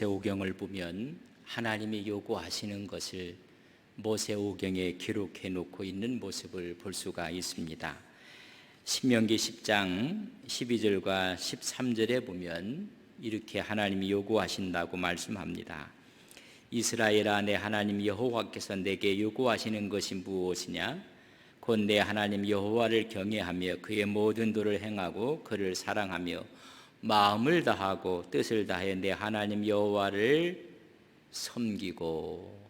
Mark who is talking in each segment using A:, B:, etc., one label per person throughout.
A: 모세오경을 보면 하나님이 요구하시는 것을 모세오경에 기록해 놓고 있는 모습을 볼 수가 있습니다. 신명기 10장 12절과 13절에 보면 이렇게 하나님이 요구하신다고 말씀합니다. 이스라엘아, 내 하나님 여호와께서 내게 요구하시는 것이 무엇이냐? 곧 내 하나님 여호와를 경외하며 그의 모든 도를 행하고 그를 사랑하며 마음을 다하고 뜻을 다해 내 하나님 여호와를 섬기고.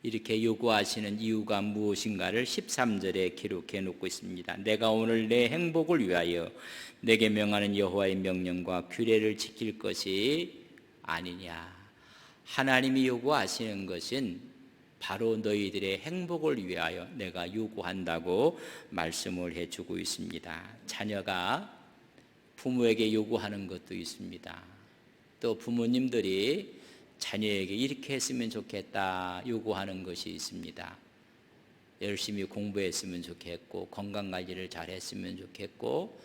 A: 이렇게 요구하시는 이유가 무엇인가를 13절에 기록해 놓고 있습니다. 내가 오늘 내 행복을 위하여 내게 명하는 여호와의 명령과 규례를 지킬 것이 아니냐. 하나님이 요구하시는 것은 바로 너희들의 행복을 위하여 내가 요구한다고 말씀을 해주고 있습니다. 자녀가 부모에게 요구하는 것도 있습니다. 또 부모님들이 자녀에게 이렇게 했으면 좋겠다 요구하는 것이 있습니다. 열심히 공부했으면 좋겠고 건강관리를 잘했으면 좋겠고.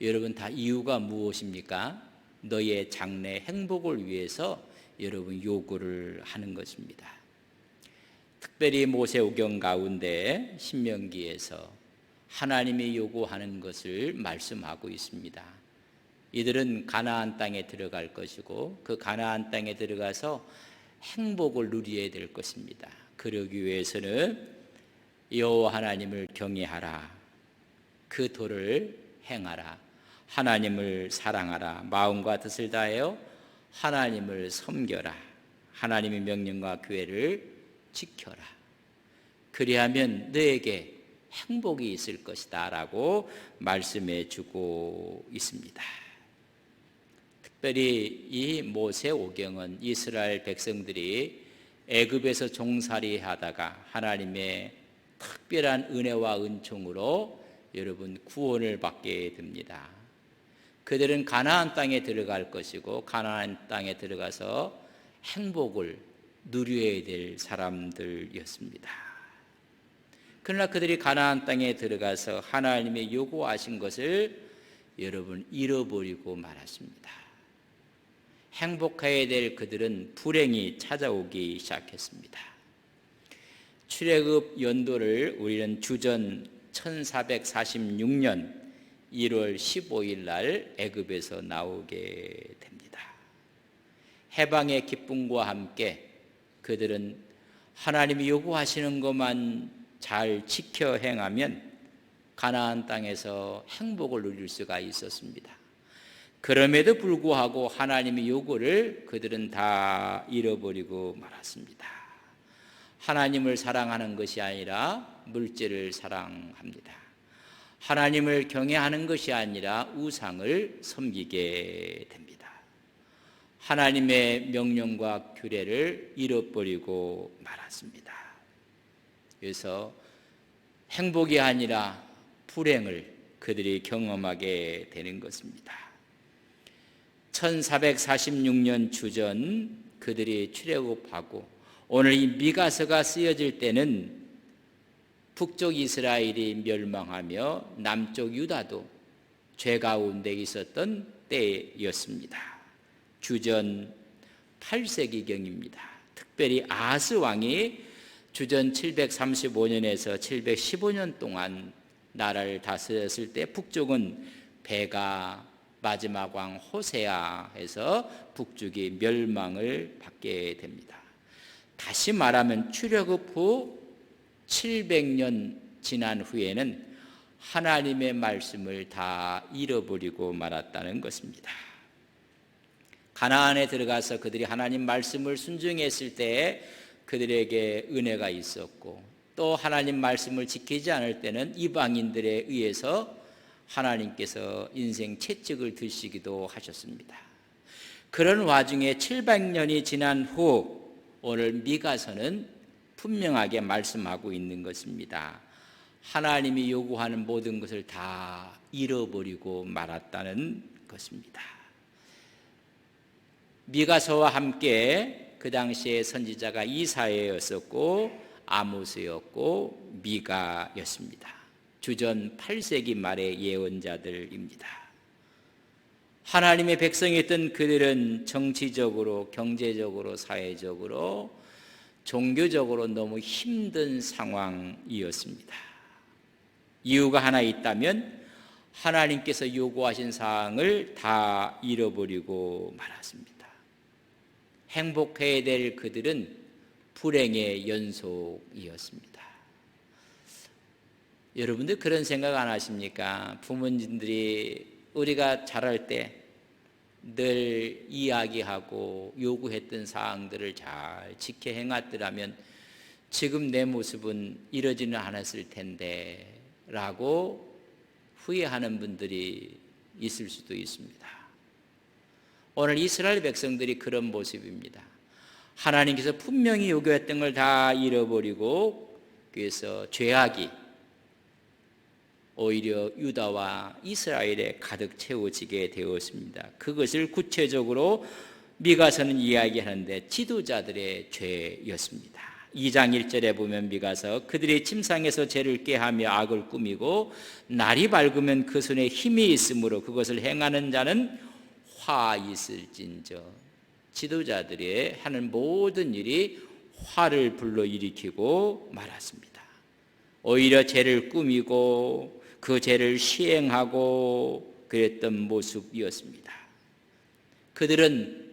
A: 여러분 다 이유가 무엇입니까? 너의 장래 행복을 위해서 여러분 요구를 하는 것입니다. 특별히 모세오경 가운데 신명기에서 하나님이 요구하는 것을 말씀하고 있습니다. 이들은 가나안 땅에 들어갈 것이고 그 가나안 땅에 들어가서 행복을 누려야 될 것입니다. 그러기 위해서는 여호와 하나님을 경외하라, 그 도를 행하라, 하나님을 사랑하라, 마음과 뜻을 다하여 하나님을 섬겨라, 하나님의 명령과 규례를 지켜라. 그리하면 너에게 행복이 있을 것이다 라고 말씀해 주고 있습니다. 특별히 이 모세오경은 이스라엘 백성들이 애굽에서 종살이 하다가 하나님의 특별한 은혜와 은총으로 여러분 구원을 받게 됩니다. 그들은 가나안 땅에 들어갈 것이고 가나안 땅에 들어가서 행복을 누려야 될 사람들이었습니다. 그러나 그들이 가나안 땅에 들어가서 하나님의 요구하신 것을 여러분 잃어버리고 말았습니다. 행복해야 될 그들은 불행이 찾아오기 시작했습니다. 출애굽 연도를 우리는 주전 1446년 1월 15일 날 애굽에서 나오게 됩니다. 해방의 기쁨과 함께 그들은 하나님이 요구하시는 것만 잘 지켜 행하면 가나안 땅에서 행복을 누릴 수가 있었습니다. 그럼에도 불구하고 하나님의 요구를 그들은 다 잃어버리고 말았습니다. 하나님을 사랑하는 것이 아니라 물질을 사랑합니다. 하나님을 경외하는 것이 아니라 우상을 섬기게 됩니다. 하나님의 명령과 규례를 잃어버리고 말았습니다. 그래서 행복이 아니라 불행을 그들이 경험하게 되는 것입니다. 1446년 주전 그들이 출애굽하고 오늘 이 미가서가 쓰여질 때는 북쪽 이스라엘이 멸망하며 남쪽 유다도 죄 가운데 있었던 때였습니다. 주전 8세기경입니다. 특별히 아하스 왕이 주전 735년에서 715년 동안 나라를 다스렸을 때 북쪽은 베가, 마지막 왕 호세아에서 북쪽이 멸망을 받게 됩니다. 다시 말하면 출애굽 후 700년 지난 후에는 하나님의 말씀을 다 잃어버리고 말았다는 것입니다. 가나안에 들어가서 그들이 하나님 말씀을 순종했을 때 그들에게 은혜가 있었고 또 하나님 말씀을 지키지 않을 때는 이방인들에 의해서 하나님께서 인생 채찍을 드시기도 하셨습니다. 그런 와중에 700년이 지난 후 오늘 미가서는 분명하게 말씀하고 있는 것입니다. 하나님이 요구하는 모든 것을 다 잃어버리고 말았다는 것입니다. 미가서와 함께 그 당시에 선지자가 이사야였었고 아모스였고 미가였습니다. 주전 8세기 말의 예언자들입니다. 하나님의 백성이었던 그들은 정치적으로, 경제적으로, 사회적으로, 종교적으로 너무 힘든 상황이었습니다. 이유가 하나 있다면 하나님께서 요구하신 사항을 다 잃어버리고 말았습니다. 행복해야 될 그들은 불행의 연속이었습니다. 여러분들 그런 생각 안 하십니까? 부모님들이 우리가 자랄 때 늘 이야기하고 요구했던 사항들을 잘 지켜 행했더라면 지금 내 모습은 이러지는 않았을 텐데 라고 후회하는 분들이 있을 수도 있습니다. 오늘 이스라엘 백성들이 그런 모습입니다. 하나님께서 분명히 요구했던 걸 다 잃어버리고 그래서 죄악이 오히려 유다와 이스라엘에 가득 채워지게 되었습니다. 그것을 구체적으로 미가서는 이야기하는데 지도자들의 죄였습니다. 2장 1절에 보면 미가서 그들의 침상에서 죄를 꾀하며 악을 꾸미고 날이 밝으면 그 손에 힘이 있으므로 그것을 행하는 자는 화 있을진저. 지도자들이 하는 모든 일이 화를 불러일으키고 말았습니다. 오히려 죄를 꾸미고 그 죄를 시행하고 그랬던 모습이었습니다. 그들은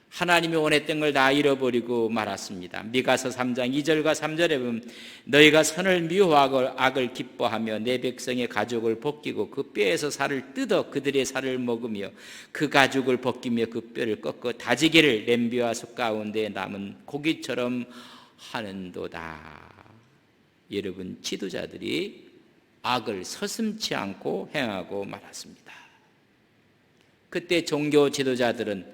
A: 하나님이 원했던 걸 다 잃어버리고 말았습니다. 미가서 3장 2절과 3절에 보면 너희가 선을 미워하고 악을 기뻐하며 내 백성의 가죽을 벗기고 그 뼈에서 살을 뜯어 그들의 살을 먹으며 그 가죽을 벗기며 그 뼈를 꺾어 다지기를 냄비와 숯 가운데 남은 고기처럼 하는도다. 여러분, 지도자들이 악을 서슴지 않고 행하고 말았습니다. 그때 종교 지도자들은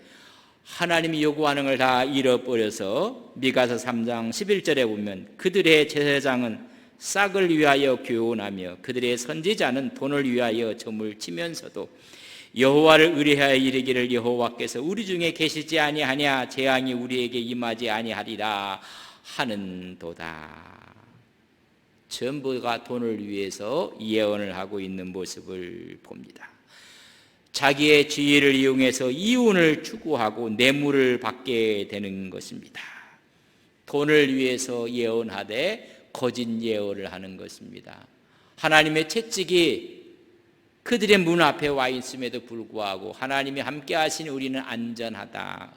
A: 하나님이 요구하는 걸 다 잃어버려서 미가서 3장 11절에 보면 그들의 제사장은 싹을 위하여 교훈하며 그들의 선지자는 돈을 위하여 점을 치면서도 여호와를 의뢰하여 이르기를 여호와께서 우리 중에 계시지 아니하냐 재앙이 우리에게 임하지 아니하리라 하는도다. 전부가 돈을 위해서 예언을 하고 있는 모습을 봅니다. 자기의 지위를 이용해서 이윤을 추구하고 뇌물을 받게 되는 것입니다. 돈을 위해서 예언하되 거짓 예언을 하는 것입니다. 하나님의 채찍이 그들의 문 앞에 와 있음에도 불구하고 하나님이 함께 하시니 우리는 안전하다.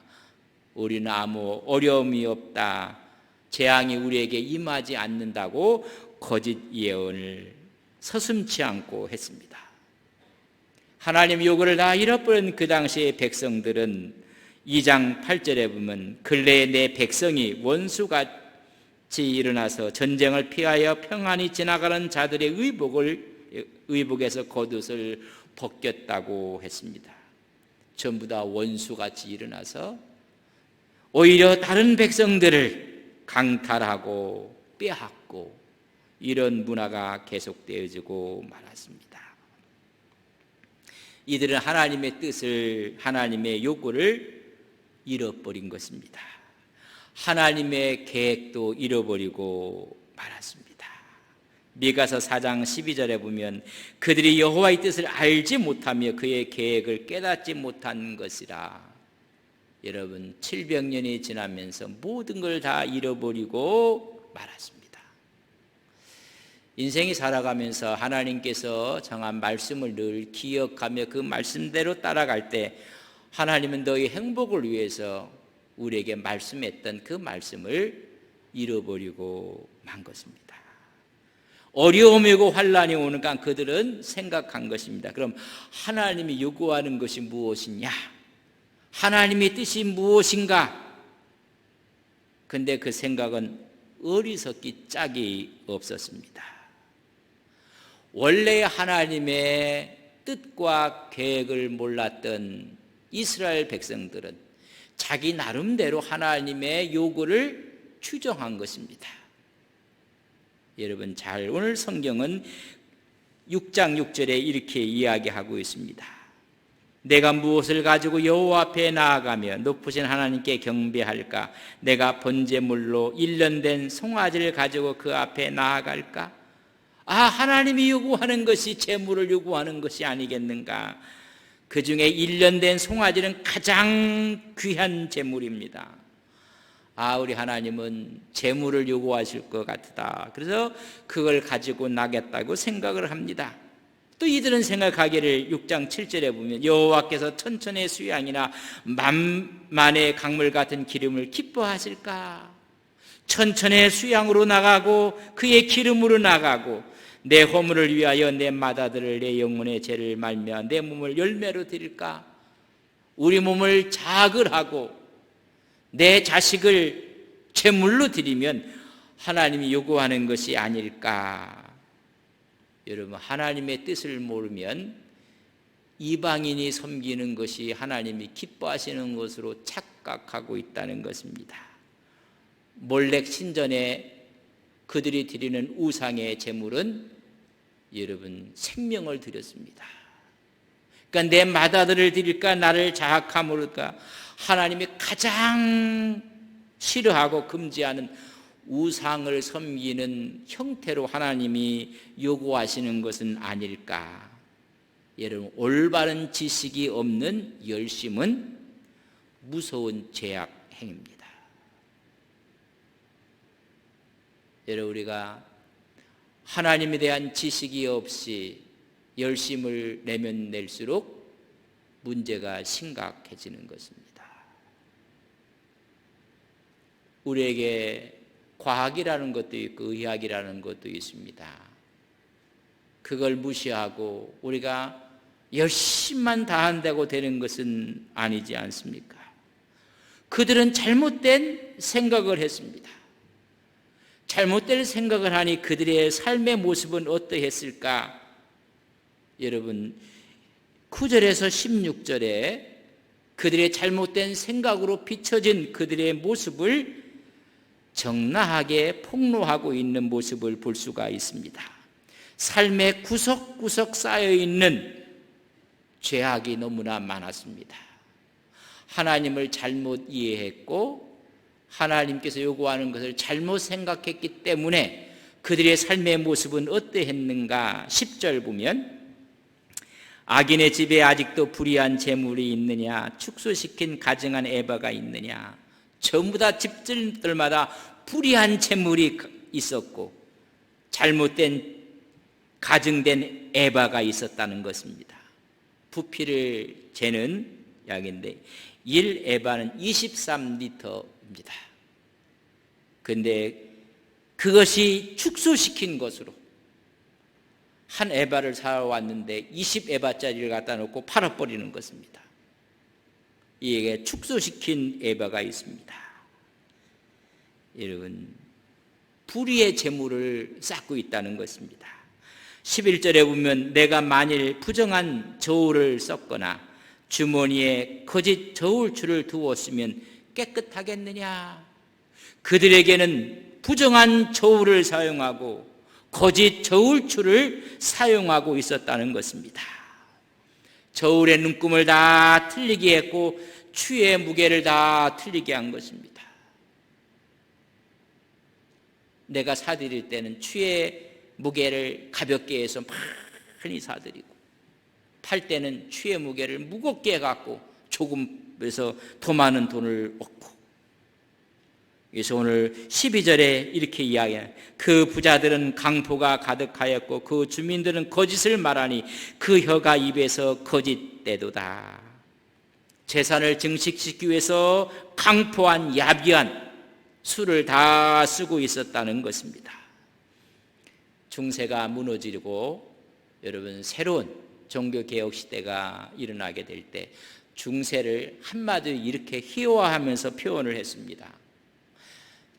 A: 우리는 아무 어려움이 없다. 재앙이 우리에게 임하지 않는다고 거짓 예언을 서슴지 않고 했습니다. 하나님 요구를 다 잃어버린 그 당시의 백성들은 2장 8절에 보면 근래에 내 백성이 원수같이 일어나서 전쟁을 피하여 평안히 지나가는 자들의 의복에서 겉옷을 벗겼다고 했습니다. 전부 다 원수같이 일어나서 오히려 다른 백성들을 강탈하고 빼앗고 이런 문화가 계속되어지고 말았습니다. 이들은 하나님의 뜻을, 하나님의 요구를 잃어버린 것입니다. 하나님의 계획도 잃어버리고 말았습니다. 미가서 4장 12절에 보면 그들이 여호와의 뜻을 알지 못하며 그의 계획을 깨닫지 못한 것이라. 여러분, 700년이 지나면서 모든 걸 다 잃어버리고 말았습니다. 인생이 살아가면서 하나님께서 정한 말씀을 늘 기억하며 그 말씀대로 따라갈 때 하나님은 너희 행복을 위해서 우리에게 말씀했던 그 말씀을 잃어버리고 만 것입니다. 어려움이 오고 환난이 오니까 그들은 생각한 것입니다. 그럼 하나님이 요구하는 것이 무엇이냐? 하나님의 뜻이 무엇인가? 근데 그 생각은 어리석기 짝이 없었습니다. 원래 하나님의 뜻과 계획을 몰랐던 이스라엘 백성들은 자기 나름대로 하나님의 요구를 추정한 것입니다. 여러분, 잘 오늘 성경은 6장 6절에 이렇게 이야기하고 있습니다. 내가 무엇을 가지고 여호와 앞에 나아가며 높으신 하나님께 경배할까? 내가 번제물로 1년 된 송아지를 가지고 그 앞에 나아갈까? 하나님이 요구하는 것이 제물을 요구하는 것이 아니겠는가? 그 중에 1년 된 송아지는 가장 귀한 제물입니다. 우리 하나님은 제물을 요구하실 것 같다. 그래서 그걸 가지고 나겠다고 생각을 합니다. 또 이들은 생각하기를 6장 7절에 보면 여호와께서 천천의 수양이나 만만의 강물 같은 기름을 기뻐하실까? 천천의 수양으로 나가고 그의 기름으로 나가고 내 허물을 위하여 내 맏아들을 내 영혼의 죄를 말미암아 내 몸을 열매로 드릴까? 우리 몸을 자글하고 내 자식을 제물로 드리면 하나님이 요구하는 것이 아닐까? 여러분, 하나님의 뜻을 모르면 이방인이 섬기는 것이 하나님이 기뻐하시는 것으로 착각하고 있다는 것입니다. 몰렉 신전에 그들이 드리는 우상의 제물은 여러분 생명을 드렸습니다. 그러니까 내 맏아들을 드릴까 나를 자학함으로까 하나님이 가장 싫어하고 금지하는 우상을 섬기는 형태로 하나님이 요구하시는 것은 아닐까? 여러분, 올바른 지식이 없는 열심은 무서운 죄악 행위입니다. 여러분, 우리가 하나님에 대한 지식이 없이 열심을 내면 낼수록 문제가 심각해지는 것입니다. 우리에게 과학이라는 것도 있고 의학이라는 것도 있습니다. 그걸 무시하고 우리가 열심만 다한다고 되는 것은 아니지 않습니까? 그들은 잘못된 생각을 했습니다. 잘못된 생각을 하니 그들의 삶의 모습은 어떠했을까? 여러분, 9절에서 16절에 그들의 잘못된 생각으로 비춰진 그들의 모습을 적나하게 폭로하고 있는 모습을 볼 수가 있습니다. 삶의 구석구석 쌓여있는 죄악이 너무나 많았습니다. 하나님을 잘못 이해했고 하나님께서 요구하는 것을 잘못 생각했기 때문에 그들의 삶의 모습은 어떠했는가? 10절 보면 악인의 집에 아직도 불의한 재물이 있느냐? 축소시킨 가증한 에바가 있느냐? 전부 다 집들마다 불의한 재물이 있었고 잘못된 가증된 에바가 있었다는 것입니다. 부피를 재는 약인데 1에바는 23리터입니다. 그런데 그것이 축소시킨 것으로 한 에바를 사왔는데 20에바짜리를 갖다 놓고 팔아버리는 것입니다. 이게 축소시킨 에바가 있습니다. 여러분, 불의의 재물을 쌓고 있다는 것입니다. 11절에 보면 내가 만일 부정한 저울을 썼거나 주머니에 거짓 저울추를 두었으면 깨끗하겠느냐? 그들에게는 부정한 저울을 사용하고 거짓 저울추를 사용하고 있었다는 것입니다. 저울의 눈금을 다 틀리게 했고 추의 무게를 다 틀리게 한 것입니다. 내가 사드릴 때는 추의 무게를 가볍게 해서 많이 사드리고 팔 때는 추의 무게를 무겁게 해갖고 조금 해서 더 많은 돈을 얻고. 그래서 오늘 12절에 이렇게 이야기해요. 그 부자들은 강포가 가득하였고 그 주민들은 거짓을 말하니 그 혀가 입에서 거짓되도다. 재산을 증식시키기 위해서 강포한 야비한 수를 다 쓰고 있었다는 것입니다. 중세가 무너지고 여러분 새로운 종교개혁 시대가 일어나게 될 때 중세를 한마디로 이렇게 희화하면서 표현을 했습니다.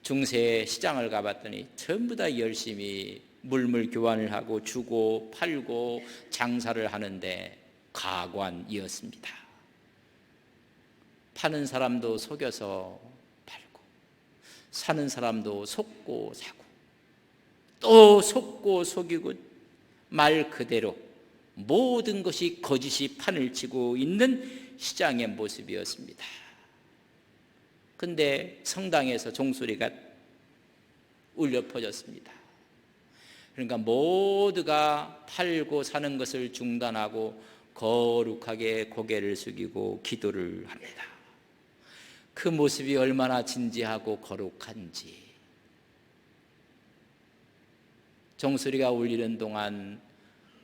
A: 중세 시장을 가봤더니 전부 다 열심히 물물 교환을 하고 주고 팔고 장사를 하는데 가관이었습니다. 파는 사람도 속여서 팔고 사는 사람도 속고 사고 또 속고 속이고 말 그대로 모든 것이 거짓이 판을 치고 있는 시장의 모습이었습니다. 근데 성당에서 종소리가 울려 퍼졌습니다. 그러니까 모두가 팔고 사는 것을 중단하고 거룩하게 고개를 숙이고 기도를 합니다. 그 모습이 얼마나 진지하고 거룩한지. 종소리가 울리는 동안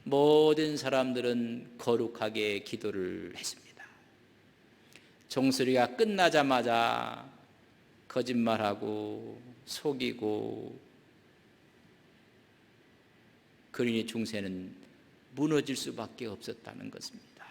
A: 모든 사람들은 거룩하게 기도를 했습니다. 종소리가 끝나자마자 거짓말하고 속이고 그러니 중세는 무너질 수밖에 없었다는 것입니다.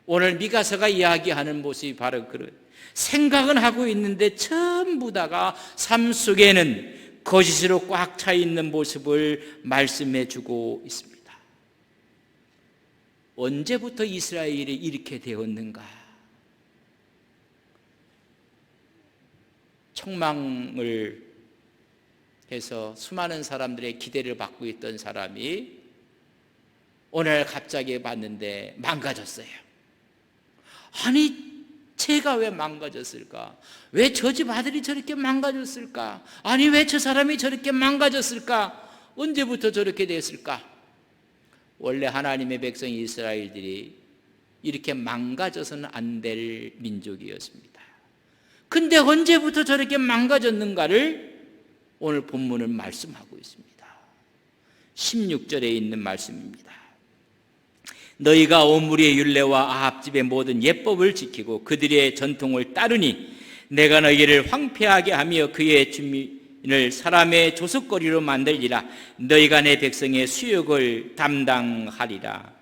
A: 오늘 미가서가 이야기하는 모습이 바로 그런, 생각은 하고 있는데 전부 다가 삶 속에는 거짓으로 꽉 차 있는 모습을 말씀해 주고 있습니다. 언제부터 이스라엘이 이렇게 되었는가? 책망을 해서 수많은 사람들의 기대를 받고 있던 사람이 오늘 갑자기 봤는데 망가졌어요. 아니, 제가 왜 망가졌을까? 왜 저 집 아들이 저렇게 망가졌을까? 아니, 왜 저 사람이 저렇게 망가졌을까? 언제부터 저렇게 됐을까? 원래 하나님의 백성 이스라엘들이 이렇게 망가져서는 안 될 민족이었습니다. 근데 언제부터 저렇게 망가졌는가를 오늘 본문은 말씀하고 있습니다. 16절에 있는 말씀입니다. 너희가 오므리의 율례와 아합 집의 모든 예법을 지키고 그들의 전통을 따르니 내가 너희를 황폐하게 하며 그의 주민을 사람의 조석거리로 만들리라. 너희가 내 백성의 수욕을 담당하리라.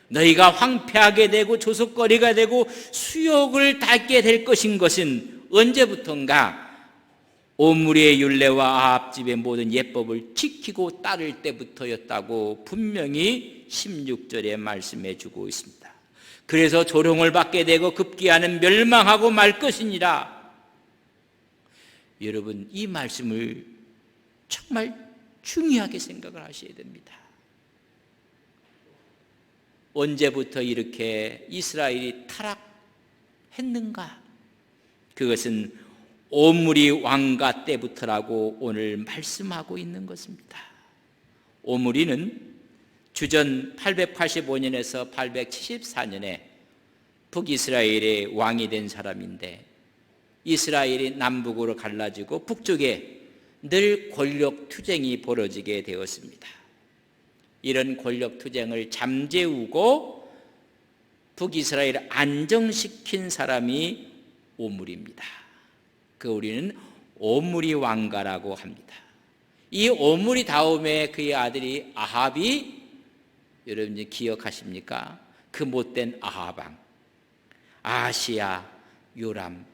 A: 너희가 황폐하게 되고 조석거리가 되고 수욕을 닳게 될 것인 것은 언제부턴가? 오므리의 율례와 아합 집의 모든 예법을 지키고 따를 때부터였다고 분명히 16절에 말씀해 주고 있습니다. 그래서 조롱을 받게 되고 급기야는 멸망하고 말 것이니라. 여러분, 이 말씀을 정말 중요하게 생각을 하셔야 됩니다. 언제부터 이렇게 이스라엘이 타락했는가? 그것은 오므리 왕가 때부터라고 오늘 말씀하고 있는 것입니다. 오므리는 주전 885년에서 874년에 북이스라엘의 왕이 된 사람인데 이스라엘이 남북으로 갈라지고 북쪽에 늘 권력 투쟁이 벌어지게 되었습니다. 이런 권력 투쟁을 잠재우고 북이스라엘을 안정시킨 사람이 오므리입니다. 그 우리는 오므리 왕가라고 합니다. 이 오므리 다음에 그의 아들이 아합이, 여러분 기억하십니까? 그 못된 아합 왕, 아하시야, 요람,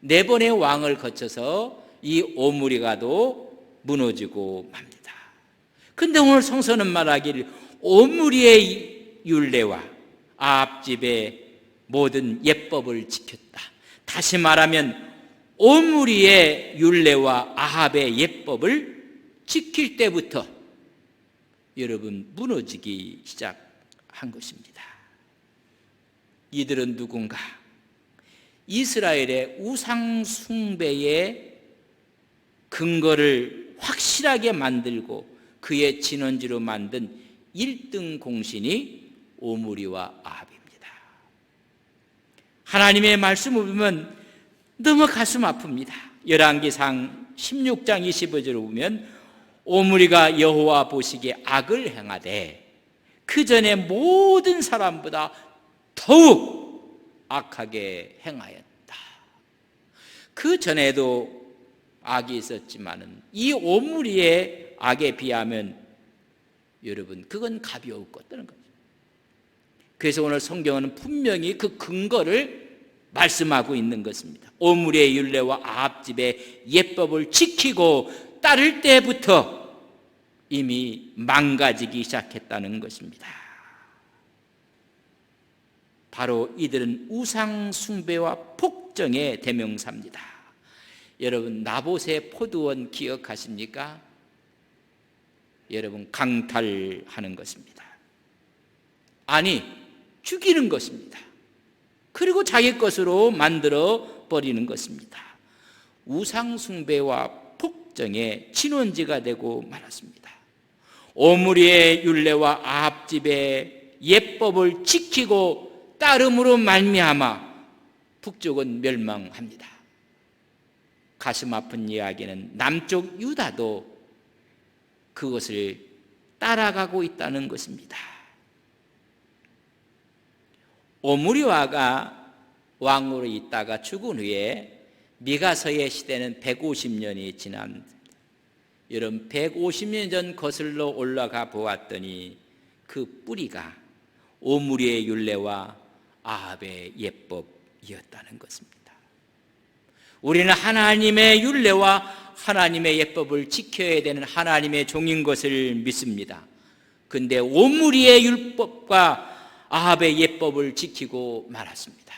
A: 네 번의 왕을 거쳐서 이 오므리가도 무너지고 맙니다. 근데 오늘 성서는 말하기를 오므리의 율례와 아합 집의 모든 예법을 지켰다. 다시 말하면 오므리의 율례와 아합의 예법을 지킬 때부터 여러분 무너지기 시작한 것입니다. 이들은 누군가? 이스라엘의 우상 숭배의 근거를 확실하게 만들고 그의 진원지로 만든 1등 공신이 오므리와 아합입니다. 하나님의 말씀을 보면 너무 가슴 아픕니다. 열왕기상 16장 25절을 보면 오므리가 여호와 보시기에 악을 행하되 그 전에 모든 사람보다 더욱 악하게 행하였다. 그 전에도 악이 있었지만은 이 오므리의 악에 비하면 여러분 그건 가벼웠다는 거죠. 그래서 오늘 성경은 분명히 그 근거를 말씀하고 있는 것입니다. 오므리의 율례와 아합 집의 예법을 지키고 따를 때부터 이미 망가지기 시작했다는 것입니다. 바로 이들은 우상 숭배와 폭정의 대명사입니다. 여러분 나봇의 포도원 기억하십니까? 여러분 강탈하는 것입니다. 아니 죽이는 것입니다. 그리고 자기 것으로 만들어 버리는 것입니다. 우상 숭배와 폭정의 진원지가 되고 말았습니다. 오므리의 율례와 아합 집의 예법을 지키고 따름으로 말미암아 북쪽은 멸망합니다. 가슴 아픈 이야기는 남쪽 유다도 그것을 따라가고 있다는 것입니다. 오므리와가 왕으로 있다가 죽은 후에 미가서의 시대는 150년이 지납니다. 여러분, 150년 전 거슬러 올라가 보았더니 그 뿌리가 오므리의 율례와 아합의 예법이었다는 것입니다. 우리는 하나님의 율례와 하나님의 예법을 지켜야 되는 하나님의 종인 것을 믿습니다. 그런데 오므리의 율법과 아합의 예법을 지키고 말았습니다.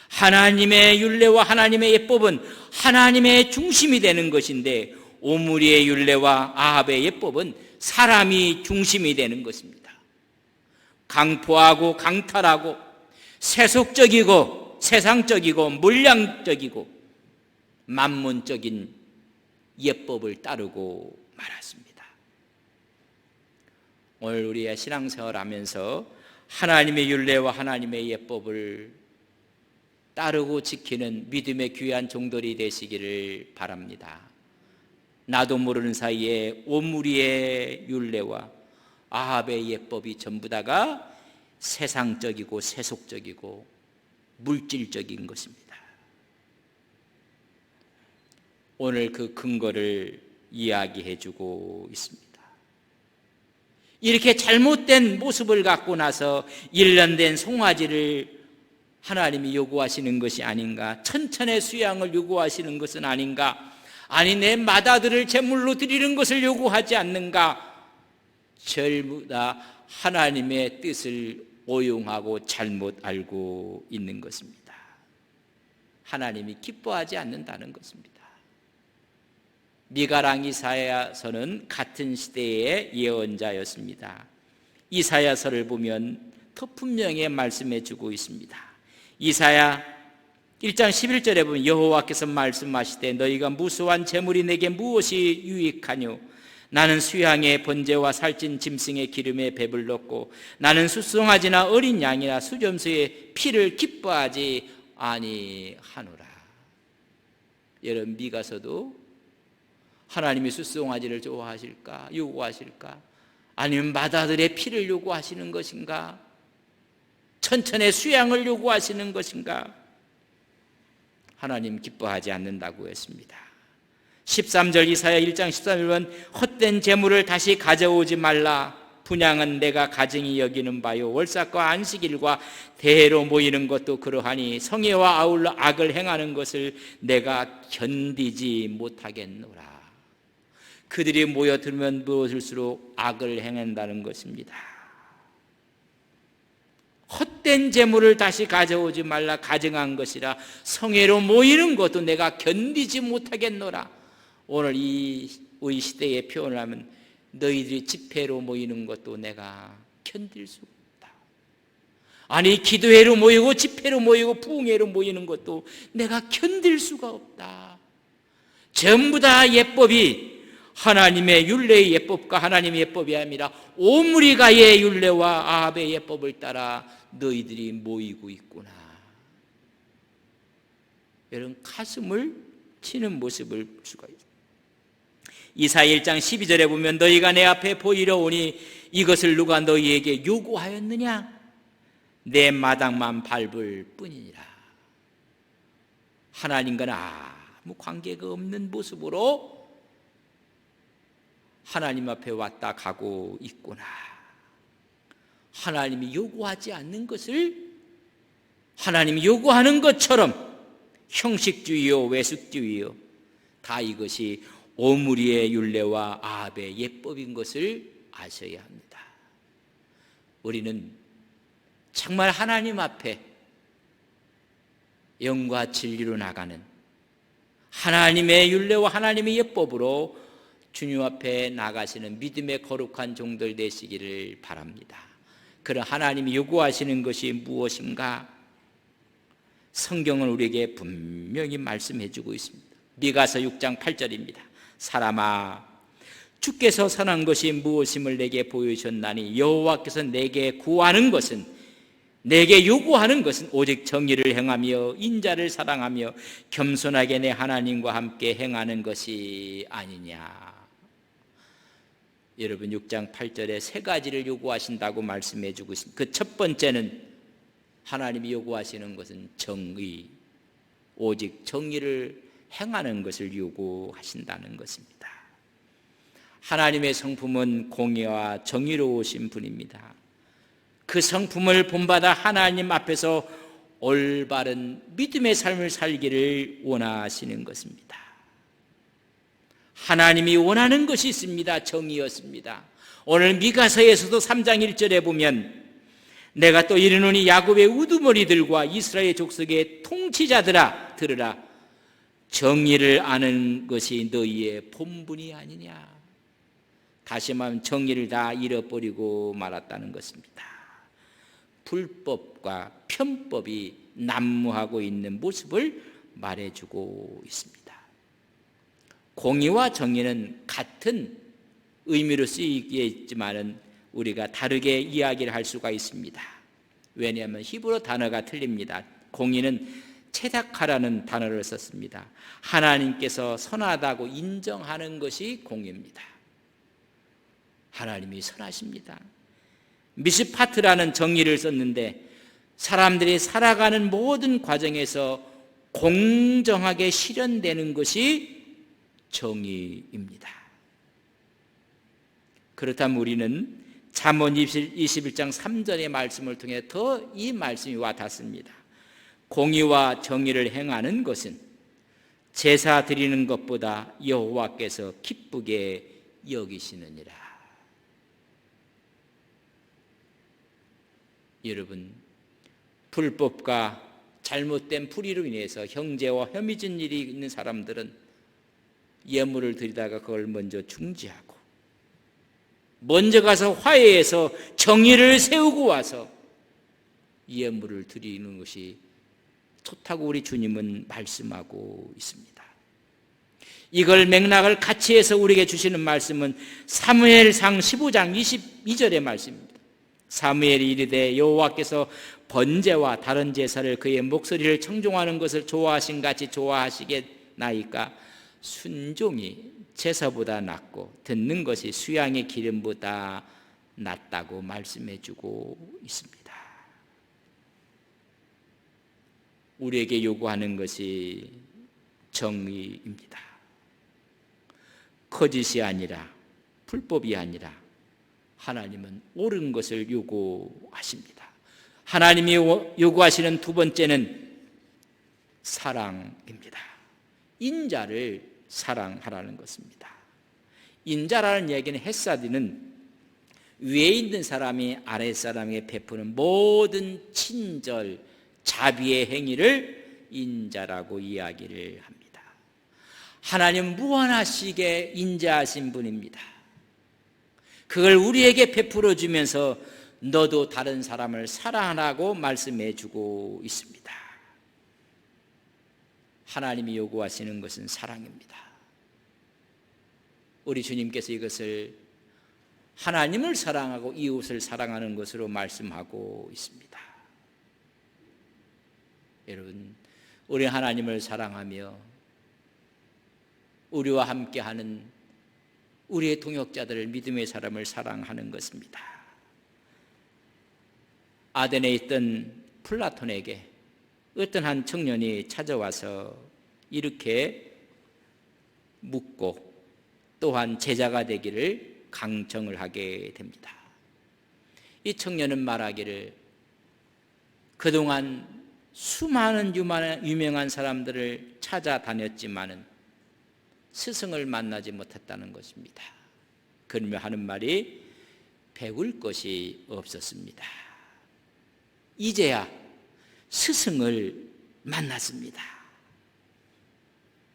A: 하나님의 율례와 하나님의 예법은 하나님의 중심이 되는 것인데 오므리의 율례와 아합의 예법은 사람이 중심이 되는 것입니다. 강포하고 강탈하고 세속적이고 세상적이고 물량적이고 만문적인 예법을 따르고 말았습니다. 오늘 우리의 신앙생활 하면서 하나님의 율례와 하나님의 예법을 따르고 지키는 믿음의 귀한 종들이 되시기를 바랍니다. 나도 모르는 사이에 오므리의 율례와 아합의 예법이 전부 다가 세상적이고 세속적이고 물질적인 것입니다. 오늘 그 근거를 이야기해 주고 있습니다. 이렇게 잘못된 모습을 갖고 나서 1년 된 송아지를 하나님이 요구하시는 것이 아닌가? 천천의 수양을 요구하시는 것은 아닌가? 아니, 내 맏아들을 제물로 드리는 것을 요구하지 않는가? 전부 다 하나님의 뜻을 오용하고 잘못 알고 있는 것입니다. 하나님이 기뻐하지 않는다는 것입니다. 미가랑 이사야서는 같은 시대의 예언자였습니다. 이사야서를 보면 더 분명히 말씀해 주고 있습니다. 이사야 1장 11절에 보면 여호와께서 말씀하시되 너희가 무수한 재물이 내게 무엇이 유익하뇨? 나는 수양의 번제와 살찐 짐승의 기름에 배불렀고 나는 숫송아지나 어린 양이나 수점수의 피를 기뻐하지 아니하노라. 여러분, 미가서도 하나님이 숫송아지를 좋아하실까? 요구하실까? 아니면 맏아들의 피를 요구하시는 것인가? 천천의 수양을 요구하시는 것인가? 하나님 기뻐하지 않는다고 했습니다. 13절 이사야 1장 13절은 헛된 재물을 다시 가져오지 말라. 분향은 내가 가증히 여기는 바요. 월삭과 안식일과 대회로 모이는 것도 그러하니 성회와 아울러 악을 행하는 것을 내가 견디지 못하겠노라. 그들이 모여들면 모여들수록 악을 행한다는 것입니다. 헛된 재물을 다시 가져오지 말라. 가증한 것이라. 성회로 모이는 것도 내가 견디지 못하겠노라. 오늘 우리 시대의 표현을 하면 너희들이 집회로 모이는 것도 내가 견딜 수 없다. 아니, 기도회로 모이고 집회로 모이고 부흥회로 모이는 것도 내가 견딜 수가 없다. 전부 다 예법이 하나님의 율례의 예법과 하나님의 예법이 아니라 오므리가의 율례와 아합의 예법을 따라 너희들이 모이고 있구나. 여러분, 가슴을 치는 모습을 볼 수가 있습니다. 이사야 1장 12절에 보면 너희가 내 앞에 보이러 오니 이것을 누가 너희에게 요구하였느냐? 내 마당만 밟을 뿐이니라. 하나님과는 아무 관계가 없는 모습으로 하나님 앞에 왔다 가고 있구나. 하나님이 요구하지 않는 것을 하나님이 요구하는 것처럼 형식주의요 외식주의요 다 이것이 오므리의 율례와 아합의 예법인 것을 아셔야 합니다. 우리는 정말 하나님 앞에 영과 진리로 나가는 하나님의 율례와 하나님의 예법으로 주님 앞에 나가시는 믿음의 거룩한 종들 되시기를 바랍니다. 그런 하나님이 요구하시는 것이 무엇인가? 성경은 우리에게 분명히 말씀해 주고 있습니다. 미가서 6장 8절입니다. 사람아, 주께서 선한 것이 무엇임을 내게 보여주셨나니 여호와께서 내게 구하는 것은, 내게 요구하는 것은 오직 정의를 행하며 인자를 사랑하며 겸손하게 내 하나님과 함께 행하는 것이 아니냐. 여러분 6장 8절에 세 가지를 요구하신다고 말씀해 주고 있습니다. 그 첫 번째는 하나님이 요구하시는 것은 정의, 오직 정의를 행하는 것을 요구하신다는 것입니다. 하나님의 성품은 공의와 정의로우신 분입니다. 그 성품을 본받아 하나님 앞에서 올바른 믿음의 삶을 살기를 원하시는 것입니다. 하나님이 원하는 것이 있습니다. 정의였습니다. 오늘 미가서에서도 3장 1절에 보면 내가 또 이르노니 야곱의 우두머리들과 이스라엘 족속의 통치자들아 들으라, 정의를 아는 것이 너희의 본분이 아니냐. 다시 말하면 정의를 다 잃어버리고 말았다는 것입니다. 불법과 편법이 난무하고 있는 모습을 말해주고 있습니다. 공의와 정의는 같은 의미로 쓰이겠지만 우리가 다르게 이야기를 할 수가 있습니다. 왜냐하면 히브리 단어가 틀립니다. 공의는 체닥하라는 단어를 썼습니다. 하나님께서 선하다고 인정하는 것이 공의입니다. 하나님이 선하십니다. 미스파트라는 정의를 썼는데 사람들이 살아가는 모든 과정에서 공정하게 실현되는 것이 정의입니다. 그렇다면 우리는 잠언 21장 3절의 말씀을 통해 더 이 말씀이 와닿습니다. 공의와 정의를 행하는 것은 제사 드리는 것보다 여호와께서 기쁘게 여기시느니라. 여러분, 불법과 잘못된 불의로 인해서 형제와 혐의진 일이 있는 사람들은 예물을 드리다가 그걸 먼저 중지하고 먼저 가서 화해해서 정의를 세우고 와서 예물을 드리는 것이 좋다고 우리 주님은 말씀하고 있습니다. 이걸 맥락을 같이 해서 우리에게 주시는 말씀은 사무엘상 15장 22절의 말씀입니다. 사무엘이 이르되 여호와께서 번제와 다른 제사를 그의 목소리를 청종하는 것을 좋아하신 같이 좋아하시겠나이까. 순종이 제사보다 낫고 듣는 것이 수양의 기름보다 낫다고 말씀해 주고 있습니다. 우리에게 요구하는 것이 정의입니다. 거짓이 아니라, 불법이 아니라 하나님은 옳은 것을 요구하십니다. 하나님이 요구하시는 두 번째는 사랑입니다. 인자를 사랑하라는 것입니다. 인자라는 얘기는 헤사디는 위에 있는 사람이 아래 사람에게 베푸는 모든 친절, 자비의 행위를 인자라고 이야기를 합니다. 하나님 무한하시게 인자하신 분입니다. 그걸 우리에게 베풀어 주면서 너도 다른 사람을 사랑하라고 말씀해 주고 있습니다. 하나님이 요구하시는 것은 사랑입니다. 우리 주님께서 이것을 하나님을 사랑하고 이웃을 사랑하는 것으로 말씀하고 있습니다. 여러분, 우리 하나님을 사랑하며 우리와 함께하는 우리의 동역자들을, 믿음의 사람을 사랑하는 것입니다. 아덴에 있던 플라톤에게 어떤 한 청년이 찾아와서 이렇게 묻고 또한 제자가 되기를 강청을 하게 됩니다. 이 청년은 말하기를 그동안 수많은 유명한 사람들을 찾아다녔지만은 스승을 만나지 못했다는 것입니다. 그러며 하는 말이 배울 것이 없었습니다. 이제야 스승을 만났습니다.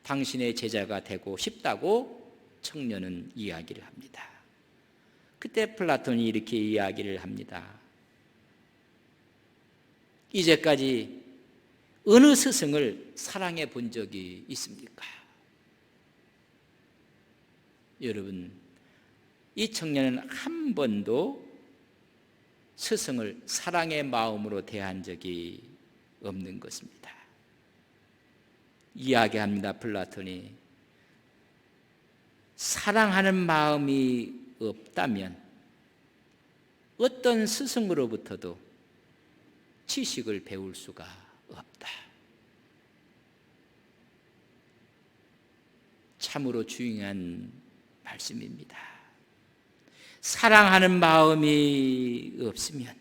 A: 당신의 제자가 되고 싶다고 청년은 이야기를 합니다. 그때 플라톤이 이렇게 이야기를 합니다. 이제까지 어느 스승을 사랑해 본 적이 있습니까? 여러분, 이 청년은 한 번도 스승을 사랑의 마음으로 대한 적이 없는 것입니다. 이야기합니다. 플라톤이 사랑하는 마음이 없다면 어떤 스승으로부터도 지식을 배울 수가 없다. 참으로 중요한 말씀입니다. 사랑하는 마음이 없으면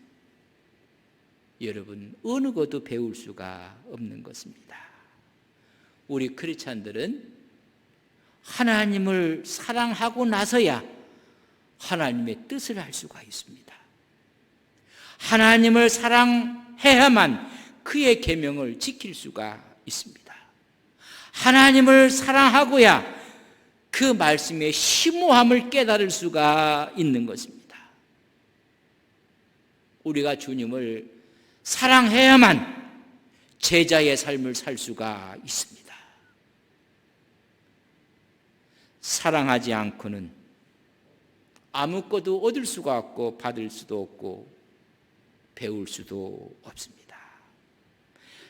A: 여러분 어느 것도 배울 수가 없는 것입니다. 우리 크리스찬들은 하나님을 사랑하고 나서야 하나님의 뜻을 알 수가 있습니다. 하나님을 사랑해야만 그의 계명을 지킬 수가 있습니다. 하나님을 사랑하고야 그 말씀의 심오함을 깨달을 수가 있는 것입니다. 우리가 주님을 사랑해야만 제자의 삶을 살 수가 있습니다. 사랑하지 않고는 아무것도 얻을 수가 없고 받을 수도 없고 배울 수도 없습니다.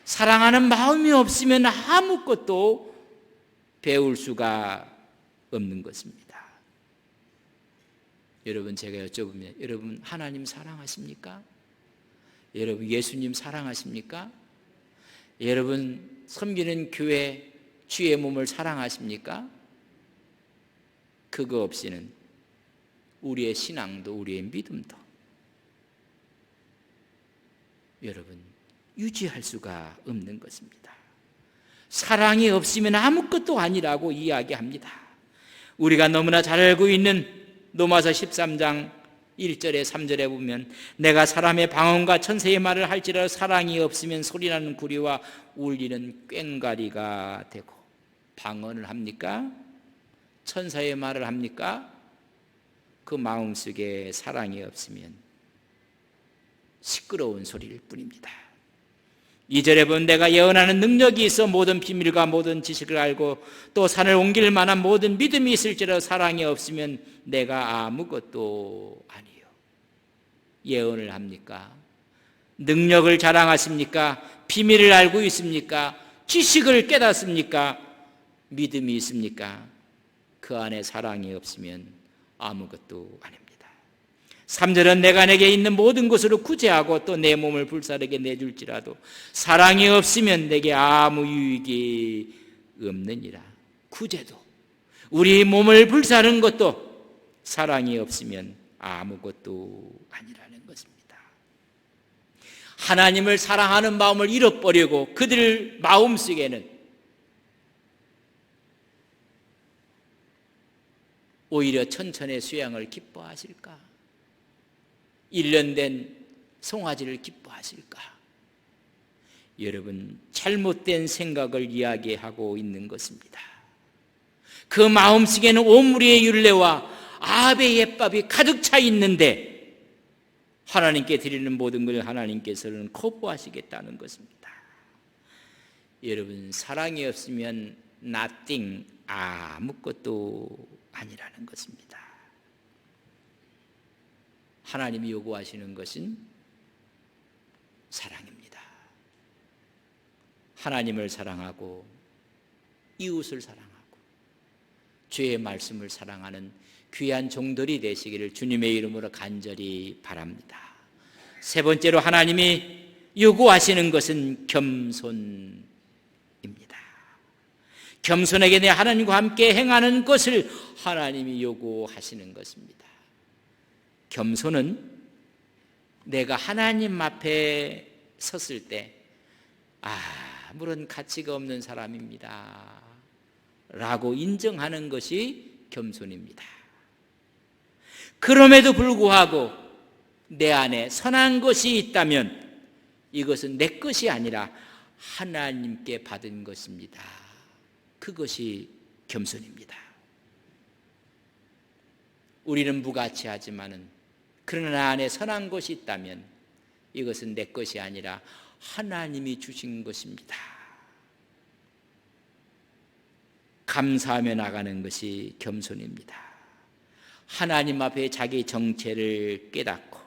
A: 사랑하는 마음이 없으면 아무것도 배울 수가 없는 것입니다. 여러분, 제가 여쭤보면 여러분 하나님 사랑하십니까? 여러분 예수님 사랑하십니까? 여러분 섬기는 교회 주의 몸을 사랑하십니까? 그거 없이는 우리의 신앙도 우리의 믿음도 여러분 유지할 수가 없는 것입니다. 사랑이 없으면 아무것도 아니라고 이야기합니다. 우리가 너무나 잘 알고 있는 로마서 13장 1절에 3절에 보면 내가 사람의 방언과 천사의 말을 할지라도 사랑이 없으면 소리나는 구리와 울리는 꽹과리가 되고. 방언을 합니까? 천사의 말을 합니까? 그 마음속에 사랑이 없으면 시끄러운 소리일 뿐입니다. 2절에 보면 내가 예언하는 능력이 있어 모든 비밀과 모든 지식을 알고 또 산을 옮길 만한 모든 믿음이 있을지라도 사랑이 없으면 내가 아무것도 아니요. 예언을 합니까? 능력을 자랑하십니까? 비밀을 알고 있습니까? 지식을 깨닫습니까? 믿음이 있습니까? 그 안에 사랑이 없으면 아무것도 아닙니다. 3절은 내가 내게 있는 모든 것으로 구제하고 또 내 몸을 불사르게 내줄지라도 사랑이 없으면 내게 아무 유익이 없느니라. 구제도 우리 몸을 불사르는 것도 사랑이 없으면 아무것도 아니라는 것입니다. 하나님을 사랑하는 마음을 잃어버리고 그들 마음속에는 오히려 천천의 수양을 기뻐하실까? 1년 된 송아지를 기뻐하실까? 여러분 잘못된 생각을 이야기하고 있는 것입니다. 그 마음속에는 오므리의 율례와 아합의 옛밥이 가득 차 있는데 하나님께 드리는 모든 걸 하나님께서는 거부하시겠다는 것입니다. 여러분 사랑이 없으면 nothing, 아무것도 아니라는 것입니다. 하나님이 요구하시는 것은 사랑입니다. 하나님을 사랑하고 이웃을 사랑하고 주의 말씀을 사랑하는 귀한 종들이 되시기를 주님의 이름으로 간절히 바랍니다. 세 번째로 하나님이 요구하시는 것은 겸손입니다. 겸손하게 내 하나님과 함께 행하는 것을 하나님이 요구하시는 것입니다. 겸손은 내가 하나님 앞에 섰을 때 아무런 가치가 없는 사람입니다 라고 인정하는 것이 겸손입니다. 그럼에도 불구하고 내 안에 선한 것이 있다면 이것은 내 것이 아니라 하나님께 받은 것입니다. 그것이 겸손입니다. 우리는 무가치하지만은 그러나 안에 선한 것이 있다면 이것은 내 것이 아니라 하나님이 주신 것입니다. 감사하며 나가는 것이 겸손입니다. 하나님 앞에 자기 정체를 깨닫고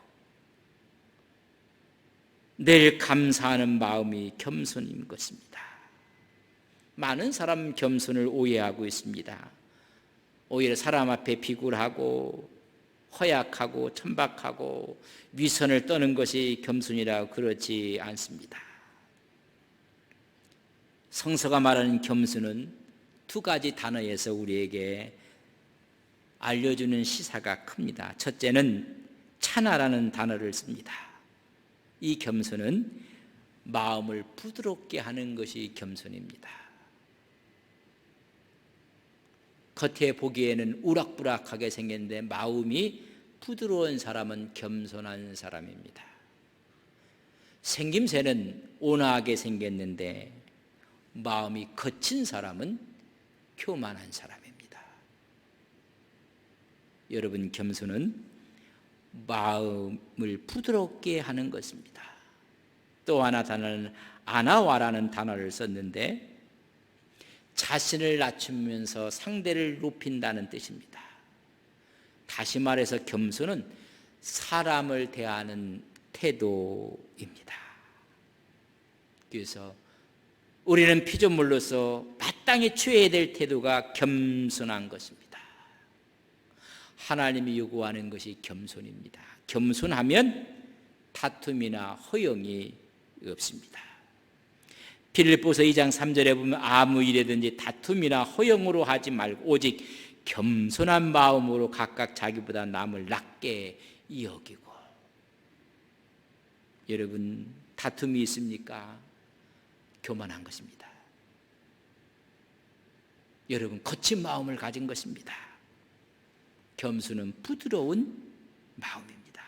A: 늘 감사하는 마음이 겸손인 것입니다. 많은 사람 겸손을 오해하고 있습니다. 오히려 사람 앞에 비굴하고 허약하고 천박하고 위선을 떠는 것이 겸손이라고 그렇지 않습니다. 성서가 말하는 겸손은 두 가지 단어에서 우리에게 알려주는 시사가 큽니다. 첫째는 차나라는 단어를 씁니다. 이 겸손은 마음을 부드럽게 하는 것이 겸손입니다. 겉에 보기에는 우락부락하게 생겼는데 마음이 부드러운 사람은 겸손한 사람입니다. 생김새는 온화하게 생겼는데 마음이 거친 사람은 교만한 사람입니다. 여러분, 겸손은 마음을 부드럽게 하는 것입니다. 또 하나 단어는 아나와라는 단어를 썼는데 자신을 낮추면서 상대를 높인다는 뜻입니다. 다시 말해서 겸손은 사람을 대하는 태도입니다. 그래서 우리는 피조물로서 마땅히 취해야 될 태도가 겸손한 것입니다. 하나님이 요구하는 것이 겸손입니다. 겸손하면 다툼이나 허영이 없습니다. 빌립보서 2장 3절에 보면 아무 일에든지 다툼이나 허영으로 하지 말고 오직 겸손한 마음으로 각각 자기보다 남을 낮게 여기고. 여러분, 다툼이 있습니까? 교만한 것입니다. 여러분, 거친 마음을 가진 것입니다. 겸손은 부드러운 마음입니다.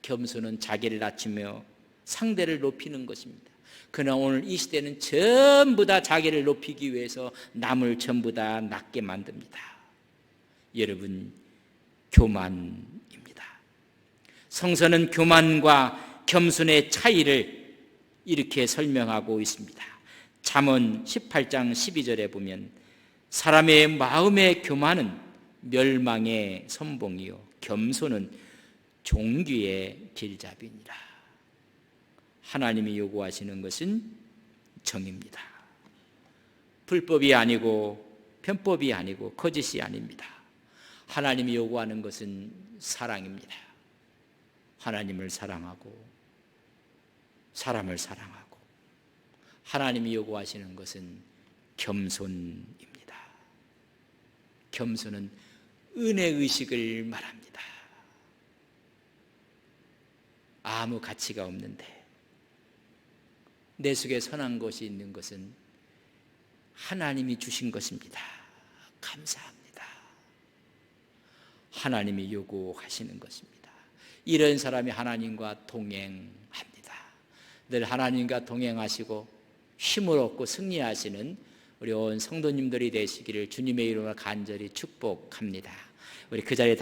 A: 겸손은 자기를 낮추며 상대를 높이는 것입니다. 그러나 오늘 이 시대는 전부 다 자기를 높이기 위해서 남을 전부 다 낮게 만듭니다. 여러분, 교만입니다. 성서는 교만과 겸손의 차이를 이렇게 설명하고 있습니다. 잠언 18장 12절에 보면 사람의 마음의 교만은 멸망의 선봉이요 겸손은 종귀의 길잡이니라. 하나님이 요구하시는 것은 정입니다. 불법이 아니고 편법이 아니고 거짓이 아닙니다. 하나님이 요구하는 것은 사랑입니다. 하나님을 사랑하고 사람을 사랑하고 하나님이 요구하시는 것은 겸손입니다. 겸손은 은혜의식을 말합니다. 아무 가치가 없는데 내 속에 선한 것이 있는 것은 하나님이 주신 것입니다. 감사합니다. 하나님이 요구하시는 것입니다. 이런 사람이 하나님과 동행합니다. 늘 하나님과 동행하시고 힘을 얻고 승리하시는 우리 온 성도님들이 되시기를 주님의 이름으로 간절히 축복합니다. 우리 그 자리에